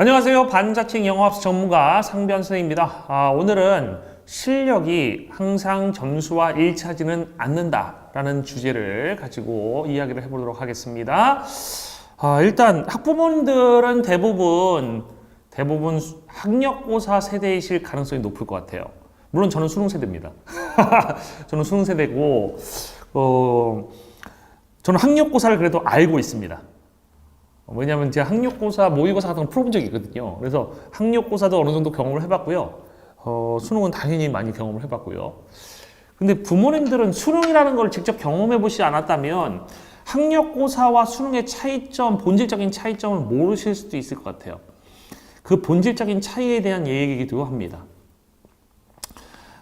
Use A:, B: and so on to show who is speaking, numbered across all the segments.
A: 안녕하세요. 반자칭 영어학습 전문가 상변 선생님입니다. 오늘은 실력이 항상 점수와 일치하지는 않는다라는 주제를 가지고 이야기를 해보도록 하겠습니다. 일단 학부모님들은 대부분 학력고사 세대이실 가능성이 높을 것 같아요. 물론 저는 수능 세대입니다. 저는 수능 세대고 저는 학력고사를 그래도 알고 있습니다. 왜냐하면 제가 학력고사, 모의고사 같은 거 풀어본 적이 있거든요. 그래서 학력고사도 어느 정도 경험을 해봤고요. 수능은 당연히 많이 경험을 해봤고요. 근데 부모님들은 수능이라는 걸 직접 경험해 보시지 않았다면 학력고사와 수능의 차이점, 본질적인 차이점을 모르실 수도 있을 것 같아요. 그 본질적인 차이에 대한 얘기이기도 합니다.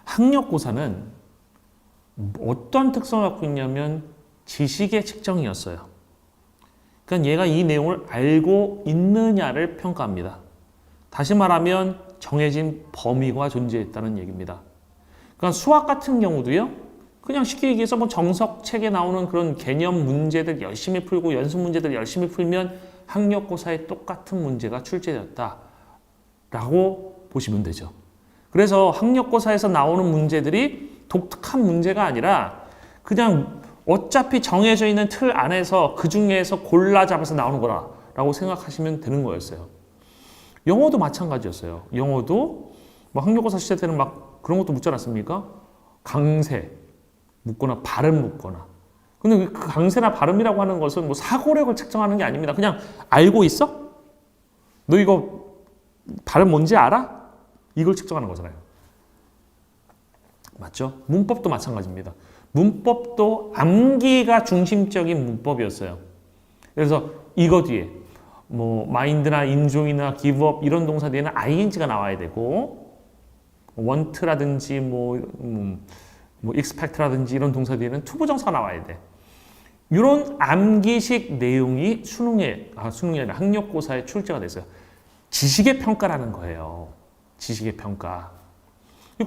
A: 학력고사는 어떤 특성을 갖고 있냐면 지식의 측정이었어요. 그러니까 얘가 이 내용을 알고 있느냐를 평가합니다. 다시 말하면 정해진 범위가 존재했다는 얘기입니다. 그러니까 수학 같은 경우도요. 그냥 쉽게 얘기해서 뭐 정석책에 나오는 그런 개념 문제들 열심히 풀고 연습 문제들 열심히 풀면 학력고사에 똑같은 문제가 출제되었다라고 보시면 되죠. 그래서 학력고사에서 나오는 문제들이 독특한 문제가 아니라 그냥 어차피 정해져 있는 틀 안에서 그 중에서 골라 잡아서 나오는 거라고 생각하시면 되는 거였어요. 영어도 마찬가지였어요. 영어도 뭐 학력고사 시대 때는 막 그런 것도 묻지 않았습니까? 강세 묻거나 발음 묻거나. 근데 그 강세나 발음이라고 하는 것은 뭐 사고력을 측정하는 게 아닙니다. 그냥 알고 있어? 너 이거 발음 뭔지 알아? 이걸 측정하는 거잖아요. 맞죠? 문법도 마찬가지입니다. 문법도 암기가 중심적인 문법이었어요. 그래서 이거 뒤에 뭐 mind나 인종이나 give up 이런 동사 뒤에는 ing가 나와야 되고 want라든지 뭐 expect라든지 이런 동사 뒤에는 투부정사가 나와야 돼. 이런 암기식 내용이 수능이 아니라 학력고사에 출제가 됐어요. 지식의 평가라는 거예요. 지식의 평가.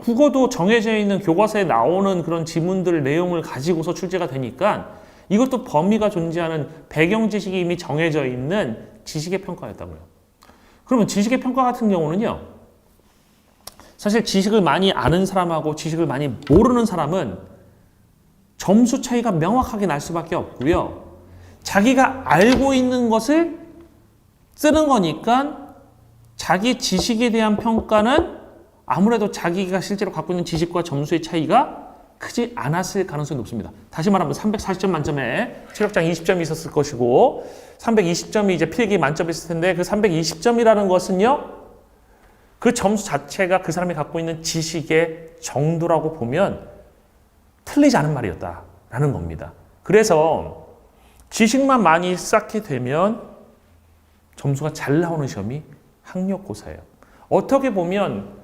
A: 국어도 정해져 있는 교과서에 나오는 그런 지문들 내용을 가지고서 출제가 되니까 이것도 범위가 존재하는 배경 지식이 이미 정해져 있는 지식의 평가였다고요. 그러면 지식의 평가 같은 경우는요. 사실 지식을 많이 아는 사람하고 지식을 많이 모르는 사람은 점수 차이가 명확하게 날 수밖에 없고요. 자기가 알고 있는 것을 쓰는 거니까 자기 지식에 대한 평가는 아무래도 자기가 실제로 갖고 있는 지식과 점수의 차이가 크지 않았을 가능성이 높습니다. 다시 말하면 340점 만점에 체력장 20점이 있었을 것이고 320점이 이제 필기 만점이 있을 텐데 그 320점이라는 것은요. 그 점수 자체가 그 사람이 갖고 있는 지식의 정도라고 보면 틀리지 않은 말이었다라는 겁니다. 그래서 지식만 많이 쌓게 되면 점수가 잘 나오는 시험이 학력고사예요. 어떻게 보면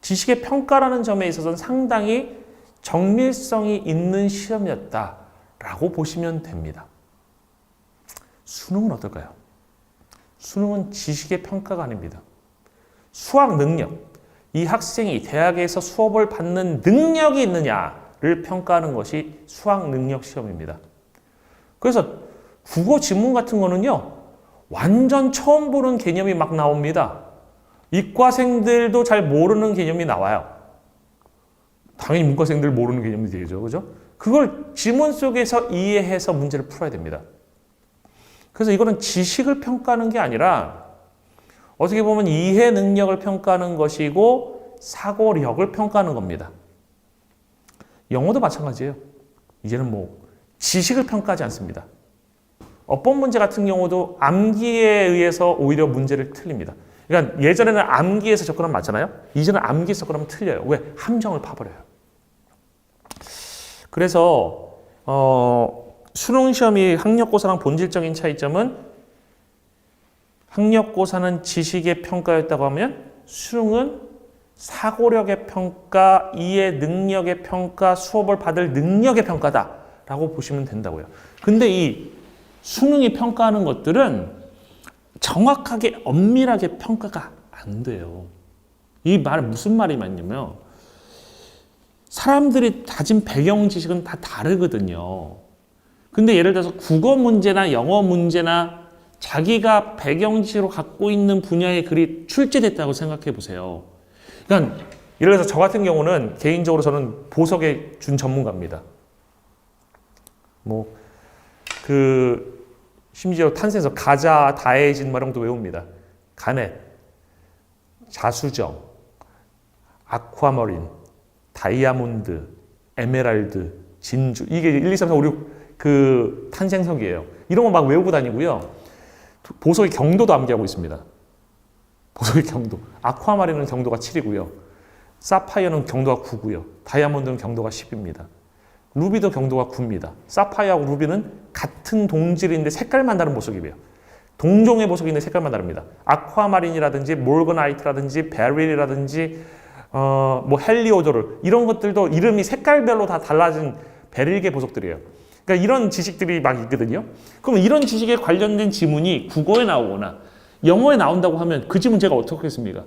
A: 지식의 평가라는 점에 있어서는 상당히 정밀성이 있는 시험이었다라고 보시면 됩니다. 수능은 어떨까요? 수능은 지식의 평가가 아닙니다. 수학 능력, 이 학생이 대학에서 수업을 받는 능력이 있느냐를 평가하는 것이 수학 능력 시험입니다. 그래서 국어 지문 같은 거는요, 완전 처음 보는 개념이 막 나옵니다. 이과생들도 잘 모르는 개념이 나와요. 당연히 문과생들 모르는 개념이 되죠. 그죠? 그걸 지문 속에서 이해해서 문제를 풀어야 됩니다. 그래서 이거는 지식을 평가하는 게 아니라 어떻게 보면 이해 능력을 평가하는 것이고 사고력을 평가하는 겁니다. 영어도 마찬가지예요. 이제는 뭐 지식을 평가하지 않습니다. 어법 문제 같은 경우도 암기에 의해서 오히려 문제를 틀립니다. 그러니까 예전에는 암기에서 접근하면 맞잖아요. 이제는 암기에서 접근하면 틀려요. 왜? 함정을 파버려요. 그래서 수능 시험이 학력고사랑 본질적인 차이점은 학력고사는 지식의 평가였다고 하면 수능은 사고력의 평가, 이해 능력의 평가, 수업을 받을 능력의 평가다라고 보시면 된다고요. 근데 이 수능이 평가하는 것들은 정확하게 엄밀하게 평가가 안 돼요. 이 말은 무슨 말이 맞냐면 사람들이 가진 배경 지식은 다 다르거든요. 근데 예를 들어서 국어 문제나 영어 문제나 자기가 배경 지식으로 갖고 있는 분야의 글이 출제됐다고 생각해 보세요. 그러니까 예를 들어서 저 같은 경우는 개인적으로 저는 보석의 준 전문가입니다. 심지어 탄생에서 가자, 다해진 이런 것도 외웁니다. 가넷, 자수정, 아쿠아머린, 다이아몬드, 에메랄드, 진주. 이게 1, 2, 3, 4, 5, 6 그 탄생석이에요. 이런 거 막 외우고 다니고요. 보석의 경도도 암기하고 있습니다. 보석의 경도. 아쿠아마린은 경도가 7이고요. 사파이어는 경도가 9고요. 다이아몬드는 경도가 10입니다. 루비도 경도가 9입니다. 사파이어하고 루비는 같은 동질인데 색깔만 다른 보석이에요. 동종의 보석인데 색깔만 다릅니다. 아쿠아마린이라든지 몰거나이트라든지 베릴이라든지 헬리오도르 이런 것들도 이름이 색깔별로 다 달라진 베릴계 보석들이에요. 그러니까 이런 지식들이 막 있거든요. 그럼 이런 지식에 관련된 지문이 국어에 나오거나 영어에 나온다고 하면 그 지문 제가 어떻게 했습니까?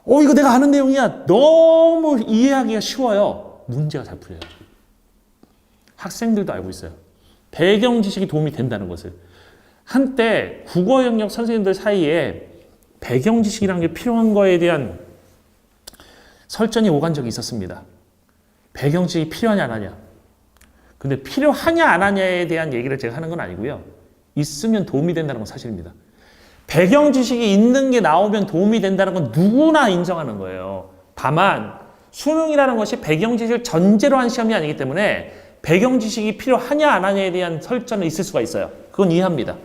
A: 이거 내가 아는 내용이야. 너무 이해하기가 쉬워요. 문제가 잘 풀려요. 학생들도 알고 있어요. 배경 지식이 도움이 된다는 것을. 한때 국어 영역 선생님들 사이에 배경 지식이라는 게 필요한 거에 대한 설전이 오간 적이 있었습니다. 배경 지식이 필요하냐 안 하냐. 근데 필요하냐 안 하냐에 대한 얘기를 제가 하는 건 아니고요. 있으면 도움이 된다는 건 사실입니다. 배경 지식이 있는 게 나오면 도움이 된다는 건 누구나 인정하는 거예요. 다만 수능이라는 것이 배경 지식을 전제로 한 시험이 아니기 때문에 배경 지식이 필요하냐 안 하냐에 대한 설전은 있을 수가 있어요. 그건 이해합니다.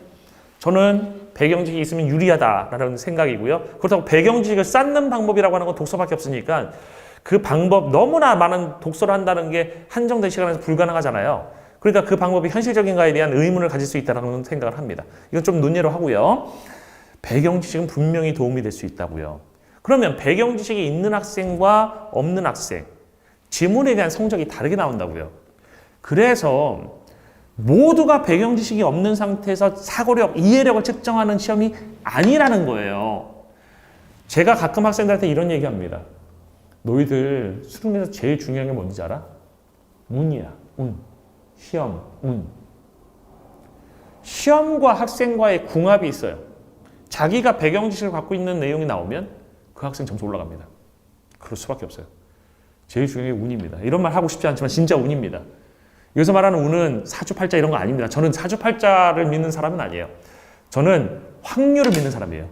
A: 저는 배경 지식이 있으면 유리하다라는 생각이고요. 그렇다고 배경 지식을 쌓는 방법이라고 하는 건 독서밖에 없으니까 그 방법 너무나 많은 독서를 한다는 게 한정된 시간에서 불가능하잖아요. 그러니까 그 방법이 현실적인가에 대한 의문을 가질 수 있다는 생각을 합니다. 이건 좀 논예로 하고요. 배경 지식은 분명히 도움이 될 수 있다고요. 그러면 배경 지식이 있는 학생과 없는 학생, 지문에 대한 성적이 다르게 나온다고요. 그래서 모두가 배경 지식이 없는 상태에서 사고력, 이해력을 측정하는 시험이 아니라는 거예요. 제가 가끔 학생들한테 이런 얘기합니다. 너희들 수능에서 제일 중요한 게 뭔지 알아? 운이야. 운. 시험, 운. 시험과 학생과의 궁합이 있어요. 자기가 배경 지식을 갖고 있는 내용이 나오면 그 학생 점수 올라갑니다. 그럴 수밖에 없어요. 제일 중요한 게 운입니다. 이런 말 하고 싶지 않지만 진짜 운입니다. 여기서 말하는 운은 사주팔자 이런 거 아닙니다. 저는 사주팔자를 믿는 사람은 아니에요. 저는 확률을 믿는 사람이에요.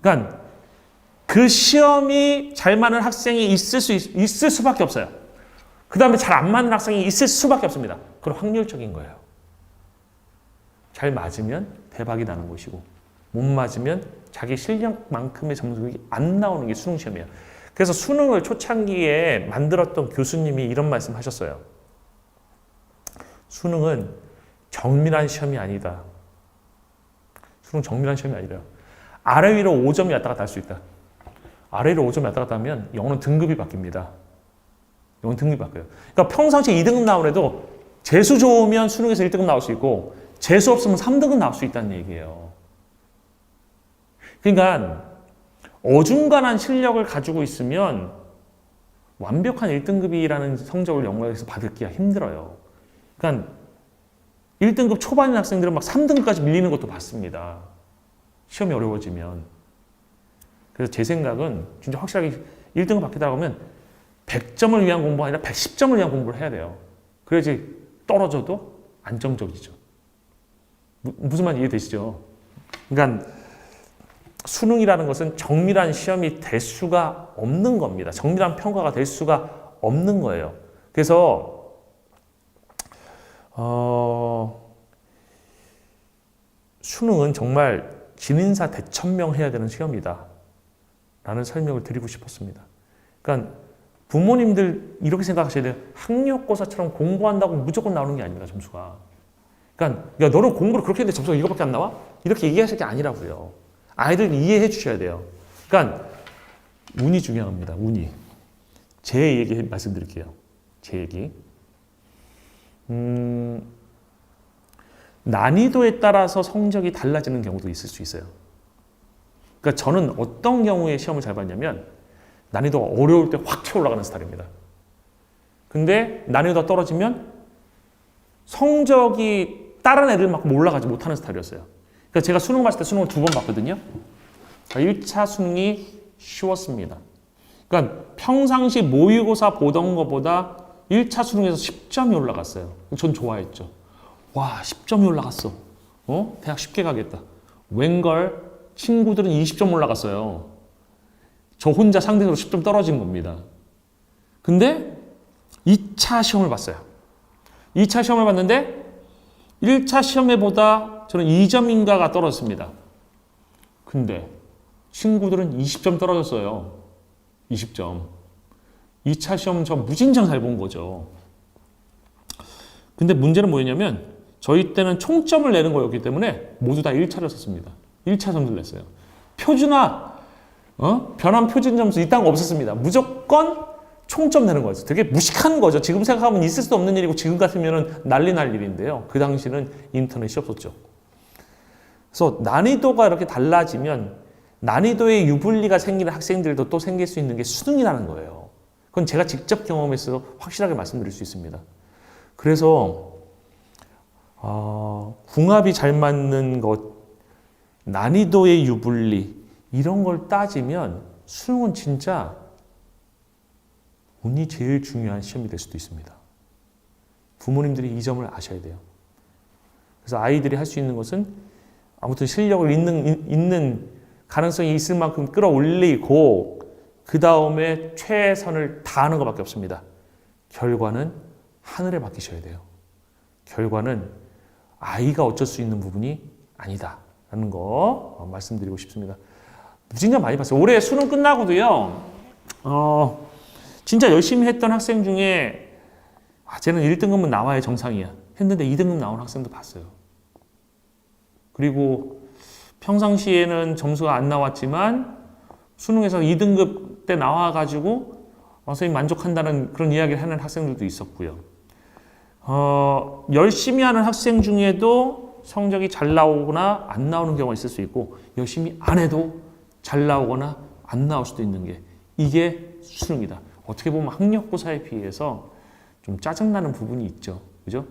A: 그러니까 그 시험이 잘 맞는 학생이 있을 수밖에 없어요. 그 다음에 잘 안 맞는 학생이 있을 수밖에 없습니다. 그건 확률적인 거예요. 잘 맞으면 대박이 나는 것이고 못 맞으면 자기 실력만큼의 점수가 안 나오는 게 수능 시험이에요. 그래서 수능을 초창기에 만들었던 교수님이 이런 말씀 하셨어요. 수능은 정밀한 시험이 아니다. 수능 정밀한 시험이 아니라 아래 위로 5점이 왔다 갔다 할 수 있다. 아래 위로 5점이 왔다 갔다 하면 영어는 등급이 바뀝니다. 영어는 등급이 바뀌어요. 그러니까 평상시에 2등급 나오래도 재수 좋으면 수능에서 1등급 나올 수 있고 재수 없으면 3등급 나올 수 있다는 얘기예요. 그러니까 어중간한 실력을 가지고 있으면 완벽한 1등급이라는 성적을 영어에서 받기가 힘들어요. 그러니까 1등급 초반인 학생들은 막 3등급까지 밀리는 것도 봤습니다. 시험이 어려워지면. 그래서 제 생각은 진짜 확실하게 1등급 받겠다고 하면 100점을 위한 공부가 아니라 110점을 위한 공부를 해야 돼요. 그래야지 떨어져도 안정적이죠. 무슨 말인지 이해되시죠? 그러니까 수능이라는 것은 정밀한 시험이 될 수가 없는 겁니다. 정밀한 평가가 될 수가 없는 거예요. 그래서 수능은 정말 진인사 대천명 해야 되는 시험이다 라는 설명을 드리고 싶었습니다. 그러니까 부모님들 이렇게 생각하셔야 돼요. 학력고사처럼 공부한다고 무조건 나오는 게 아닙니다. 점수가. 그러니까 야, 너는 공부를 그렇게 했는데 점수가 이거밖에 안 나와? 이렇게 얘기하실 게 아니라고요. 아이들 이해해 주셔야 돼요. 그러니까 운이 중요합니다. 운이. 제 얘기 말씀드릴게요. 제 얘기. 난이도에 따라서 성적이 달라지는 경우도 있을 수 있어요. 그러니까 저는 어떤 경우에 시험을 잘 봤냐면 난이도가 어려울 때 확 쳐 올라가는 스타일입니다. 근데 난이도가 떨어지면 성적이 다른 애들만큼 올라가지 못하는 스타일이었어요. 그러니까 제가 수능 봤을 때 수능을 2번 봤거든요. 1차 수능이 쉬웠습니다. 그러니까 평상시 모의고사 보던 것보다 1차 수능에서 10점이 올라갔어요. 전 좋아했죠. 와, 10점이 올라갔어. 대학 쉽게 가겠다. 웬걸 친구들은 20점 올라갔어요. 저 혼자 상대적으로 10점 떨어진 겁니다. 근데 2차 시험을 봤어요. 2차 시험을 봤는데 1차 시험에보다 저는 2점인가가 떨어졌습니다. 근데 친구들은 20점 떨어졌어요. 20점. 2차 시험 저 무진장 잘 본 거죠. 근데 문제는 뭐였냐면 저희 때는 총점을 내는 거였기 때문에 모두 다 1차를 썼습니다. 1차 점수를 냈어요. 표준화, 변환 표준 점수 이딴 거 없었습니다. 무조건 총점 내는 거였어요. 되게 무식한 거죠. 지금 생각하면 있을 수 없는 일이고 지금 같으면 난리 날 일인데요. 그 당시는 인터넷이 없었죠. 그래서 난이도가 이렇게 달라지면 난이도의 유불리가 생기는 학생들도 또 생길 수 있는 게 수능이라는 거예요. 그건 제가 직접 경험해서 확실하게 말씀드릴 수 있습니다. 그래서 궁합이 잘 맞는 것, 난이도의 유불리 이런 걸 따지면 수능은 진짜 운이 제일 중요한 시험이 될 수도 있습니다. 부모님들이 이 점을 아셔야 돼요. 그래서 아이들이 할 수 있는 것은 아무튼 실력을 있는 가능성이 있을 만큼 끌어올리고 그 다음에 최선을 다하는 것밖에 없습니다. 결과는 하늘에 맡기셔야 돼요. 결과는 아이가 어쩔 수 있는 부분이 아니다라는 거 말씀드리고 싶습니다. 무진장 많이 봤어요. 올해 수능 끝나고도요. 진짜 열심히 했던 학생 중에 쟤는 1등급은 나와야 정상이야 했는데 2등급 나온 학생도 봤어요. 그리고 평상시에는 점수가 안 나왔지만 수능에서 2등급 때 나와가지고 선생님 만족한다는 그런 이야기를 하는 학생들도 있었고요. 열심히 하는 학생 중에도 성적이 잘 나오거나 안 나오는 경우가 있을 수 있고 열심히 안 해도 잘 나오거나 안 나올 수도 있는 게 이게 수능이다. 어떻게 보면 학력고사에 비해서 좀 짜증나는 부분이 있죠. 그죠?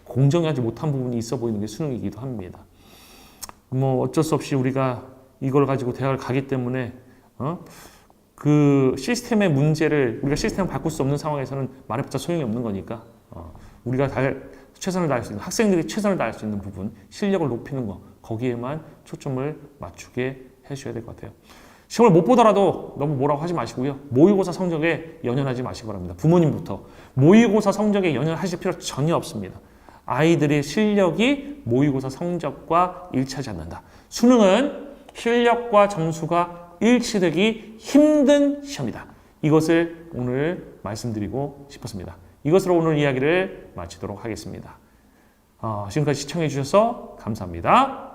A: 공정하지 못한 부분이 있어 보이는 게 수능이기도 합니다. 뭐 어쩔 수 없이 우리가 이걸 가지고 대학을 가기 때문에 그 시스템의 문제를 우리가 시스템을 바꿀 수 없는 상황에서는 말해봤자 소용이 없는 거니까 우리가 최선을 다할 수 있는 학생들이 최선을 다할 수 있는 부분 실력을 높이는 거 거기에만 초점을 맞추게 해주셔야 될 것 같아요. 시험을 못 보더라도 너무 뭐라고 하지 마시고요. 모의고사 성적에 연연하지 마시기 바랍니다. 부모님부터 모의고사 성적에 연연하실 필요 전혀 없습니다. 아이들의 실력이 모의고사 성적과 일치하지 않는다. 수능은 실력과 점수가 일치되기 힘든 시험이다. 이것을 오늘 말씀드리고 싶었습니다. 이것으로 오늘 이야기를 마치도록 하겠습니다. 지금까지 시청해 주셔서 감사합니다.